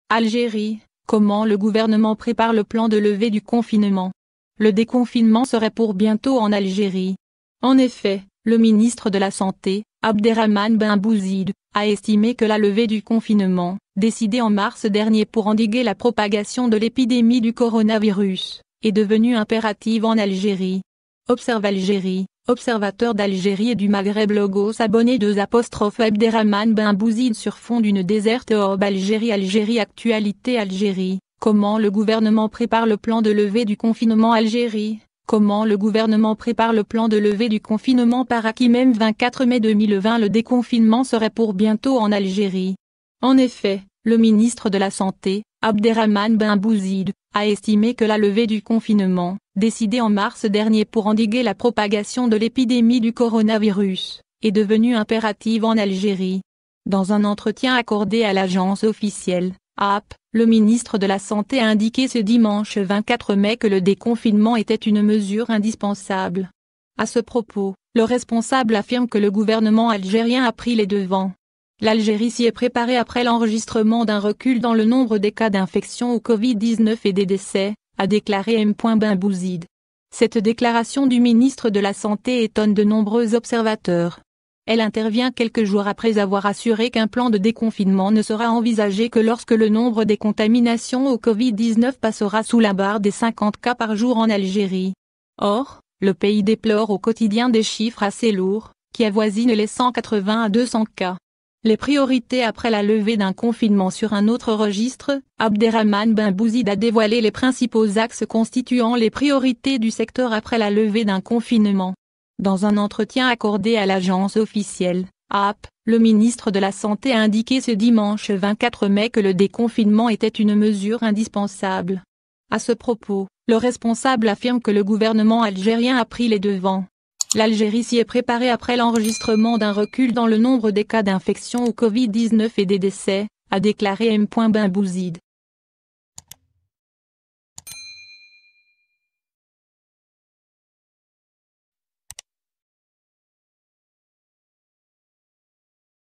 Algérie, comment le gouvernement prépare le plan de levée du confinement? Le déconfinement serait pour bientôt en Algérie. En effet, le ministre de la Santé, Abderrahmane Ben Bouzid, a estimé que la levée du confinement, décidée en mars dernier pour endiguer la propagation de l'épidémie du coronavirus, est devenue impérative en Algérie. Observe Algérie, observateur d'Algérie et du Maghreb Logos abonné Abderrahmane Ben Bouzid sur fond d'une déserte orbe Algérie actualité Algérie, comment le gouvernement prépare le plan de levée du confinement Algérie? Comment le gouvernement prépare le plan de levée du confinement par acquis même 24 mai 2020 le déconfinement serait pour bientôt en Algérie. En effet, le ministre de la Santé, Abderrahmane Ben Bouzid, a estimé que la levée du confinement, décidée en mars dernier pour endiguer la propagation de l'épidémie du coronavirus, est devenue impérative en Algérie. Dans un entretien accordé à l'agence officielle, AP, le ministre de la Santé a indiqué ce dimanche 24 mai que le déconfinement était une mesure indispensable. À ce propos, le responsable affirme que le gouvernement algérien a pris les devants. L'Algérie s'y est préparée après l'enregistrement d'un recul dans le nombre des cas d'infection au Covid-19 et des décès, a déclaré M. Ben Bouzid. Cette déclaration du ministre de la Santé étonne de nombreux observateurs. Elle intervient quelques jours après avoir assuré qu'un plan de déconfinement ne sera envisagé que lorsque le nombre des contaminations au Covid-19 passera sous la barre des 50 cas par jour en Algérie. Or, le pays déplore au quotidien des chiffres assez lourds, qui avoisinent les 180 à 200 cas. Les priorités après la levée d'un confinement sur un autre registre, Abderrahmane Ben Bouzid a dévoilé les principaux axes constituant les priorités du secteur après la levée d'un confinement. Dans un entretien accordé à l'agence officielle, AP, le ministre de la Santé a indiqué ce dimanche 24 mai que le déconfinement était une mesure indispensable. À ce propos, le responsable affirme que le gouvernement algérien a pris les devants. L'Algérie s'y est préparée après l'enregistrement d'un recul dans le nombre des cas d'infection au Covid-19 et des décès, a déclaré M. Ben Bouzid.